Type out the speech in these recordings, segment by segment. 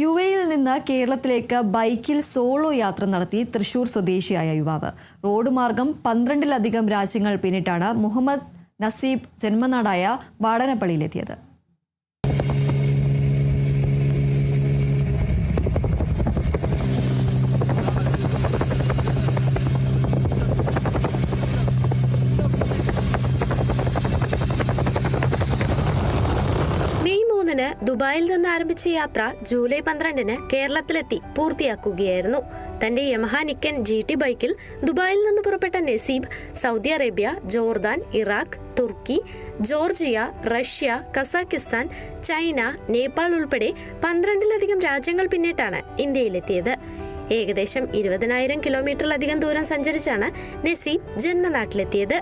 യുഎയിൽ നിന്ന് കേരളത്തിലേക്ക് ബൈക്കിൽ സോളോ യാത്ര നടത്തി തൃശൂർ സ്വദേശിയായ യുവാവ്. റോഡ് മാർഗം 12-ലധികം രാജ്യങ്ങൾ പിന്നിട്ടാണ് മുഹമ്മദ് നസീബ് ജന്മനാടായ വാടനപ്പള്ളിയിലെത്തിയത്. ദുബായിൽ നിന്ന് ആരംഭിച്ച യാത്ര ജൂലൈ 12-ന് കേരളത്തിലെത്തി പൂർത്തിയാക്കുകയായിരുന്നു. തന്റെ യമഹ നിക്കൻ GT ബൈക്കിൽ ദുബായിൽ നിന്ന് പുറപ്പെട്ട Naseeb Saudi Arabia, Jordan, Iraq, Turkey, Georgia, Russia, Kazakhstan, China, Nepal ഉൾപ്പെടെ 12-ലധികം രാജ്യങ്ങൾ പിന്നിട്ടാണ് ഇന്ത്യയിലെത്തിയത്. ഏകദേശം 20,000 കിലോമീറ്ററിലധികം ദൂരം സഞ്ചരിച്ചാണ് നസീബ് ജന്മനാട്ടിലെത്തിയത്.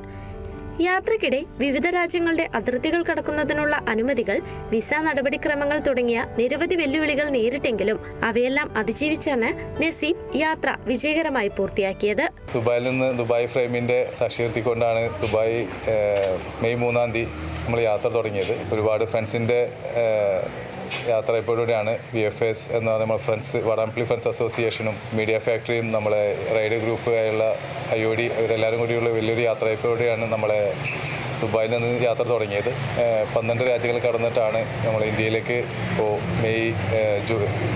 യാത്രക്കിടെ വിവിധ രാജ്യങ്ങളുടെ അതിർത്തികൾ കടക്കുന്നതിനുള്ള അനുമതികൾ, വിസ നടപടിക്രമങ്ങൾ തുടങ്ങിയ നിരവധി വെല്ലുവിളികൾ നേരിട്ടെങ്കിലും അവയെല്ലാം അതിജീവിച്ചാണ് നസീബ് യാത്ര വിജയകരമായി പൂർത്തിയാക്കിയത്. ദുബായിൽ നിന്ന് ദുബായ് ഫ്രെയിമിന്റെ സാക്ഷീകൃതിക്കൊണ്ടാണ് ദുബായ് മെയ് 3-ാം തീയതി നമ്മൾ യാത്ര തുടങ്ങിയത്. ഒരുപാട് ഫ്രണ്ട്സിന്റെ യാത്രയപ്പോഴൂടെയാണ് VFS എന്ന നമ്മുടെ ഫ്രണ്ട്സ്, വാടാനപ്പള്ളി ഫ്രണ്ട്സ് അസോസിയേഷനും മീഡിയ ഫാക്ടറിയും നമ്മളെ റൈഡ് ഗ്രൂപ്പായുള്ള IOD ഇവരെല്ലാവരും കൂടിയുള്ള വലിയൊരു യാത്രയപ്പോഴൂടെയാണ് നമ്മളെ ദുബായിൽ നിന്ന് യാത്ര തുടങ്ങിയത്. 12 രാജ്യങ്ങൾ കടന്നിട്ടാണ് നമ്മൾ ഇന്ത്യയിലേക്ക് ഇപ്പോൾ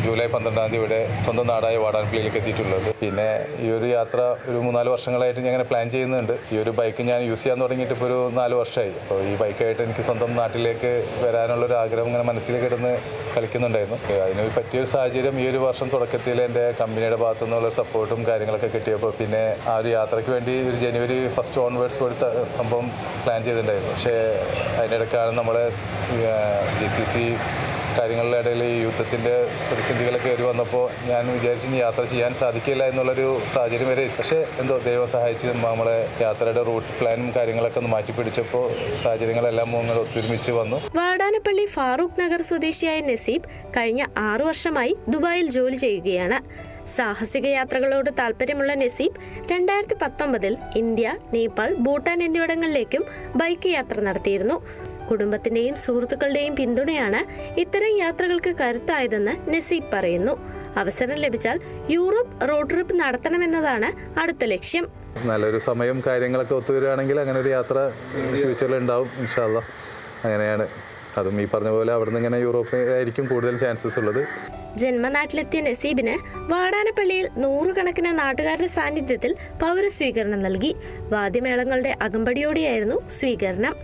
ജൂലൈ 12-ാം തീയതി ഇവിടെ സ്വന്തം നാടായ വാടാനപ്പള്ളിയിലേക്ക് എത്തിയിട്ടുള്ളത്. പിന്നെ ഈ ഒരു യാത്ര ഒരു 3-4 വർഷങ്ങളായിട്ട് ഞാൻ അങ്ങനെ പ്ലാൻ ചെയ്യുന്നുണ്ട്. ഈ ഒരു ബൈക്ക് ഞാൻ യൂസ് ചെയ്യാൻ തുടങ്ങിയിട്ട് ഇപ്പോൾ ഒരു 4 വർഷമായി. അപ്പോൾ ഈ ബൈക്കായിട്ട് എനിക്ക് സ്വന്തം നാട്ടിലേക്ക് വരാനുള്ളൊരു ആഗ്രഹം ഇങ്ങനെ മനസ്സിലേക്ക് കിടന്ന് കളിക്കുന്നുണ്ടായിരുന്നു. അതിന് പറ്റിയൊരു സാഹചര്യം ഈ ഒരു വർഷം തുടക്കത്തിൽ എൻ്റെ കമ്പനിയുടെ ഭാഗത്തു നിന്നുള്ള സപ്പോർട്ടും കാര്യങ്ങളൊക്കെ കിട്ടിയപ്പോൾ പിന്നെ ആ ഒരു യാത്രയ്ക്ക് വേണ്ടി ഒരു ജനുവരി 1 ഓൺവേർഡ്സ് കൊടുത്ത സംഭവം പ്ലാൻ ചെയ്തിട്ടുണ്ടായിരുന്നു. പക്ഷേ അതിനിടയ്ക്കാണ് നമ്മളെ GCC കാര്യങ്ങളുടെ ഇടയിൽ ഈ യുദ്ധത്തിൻ്റെ പ്രതിസന്ധികളൊക്കെ കയറി വന്നപ്പോൾ ഞാൻ വിചാരിച്ചു യാത്ര ചെയ്യാൻ സാധിക്കില്ല എന്നുള്ളൊരു സാഹചര്യം വരെ. പക്ഷേ എന്തോ ദൈവം സഹായിച്ച് നമ്മളെ യാത്രയുടെ റൂട്ട് പ്ലാനും കാര്യങ്ങളൊക്കെ ഒന്ന് മാറ്റിപ്പിടിച്ചപ്പോൾ സാഹചര്യങ്ങളെല്ലാം അങ്ങനെ ഒത്തൊരുമിച്ച് വന്നു. വാടാനപ്പള്ളി ഫാറൂഖ് നഗർ സ്വദേശിയായ നസീബ് കഴിഞ്ഞ 6 വർഷമായി ദുബായിൽ ജോലി ചെയ്യുകയാണ്. സാഹസിക യാത്രകളോട് താല്പര്യമുള്ള നസീബ് 2019-ൽ ഇന്ത്യ, നേപ്പാൾ, ഭൂട്ടാൻ എന്നിവിടങ്ങളിലേക്കും ബൈക്ക് യാത്ര നടത്തിയിരുന്നു. കുടുംബത്തിന്റെയും സുഹൃത്തുക്കളുടെയും പിന്തുണയാണ് ഇത്തരം യാത്രകൾക്ക് കരുത്തായതെന്ന് നസീബ് പറയുന്നു. അവസരം ലഭിച്ചാൽ യൂറോപ്പ് റോഡ് ട്രിപ്പ് നടത്തണമെന്നതാണ് അടുത്ത ലക്ഷ്യം. നല്ലൊരു സമയം കാര്യങ്ങളൊക്കെ ഒത്തുവരികയാണെങ്കിൽ അങ്ങനെ ഒരു യാത്ര ഫ്യൂച്ചറിൽ ഉണ്ടാവും ഇൻഷാ അല്ലാഹ്. അങ്ങനെയാണ്. അതും ഈ പറഞ്ഞ പോലെ അവിടെ നിന്ന് ഇങ്ങനെ യൂറോപ്പിലായിരിക്കും കൂടുതൽ ചാൻസസ് ഉള്ളത്. ജന്മനാട്ടിലെത്തിയ നസീബിന് വാടാനപ്പള്ളിയിൽ 100 കണക്കിന് നാട്ടുകാരുടെ സാന്നിധ്യത്തിൽ പൗരസ്വീകരണം നൽകി. വാദ്യമേളങ്ങളുടെ അകമ്പടിയോടെയായിരുന്നു സ്വീകരണം.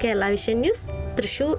Kerala vision news, Thrissur.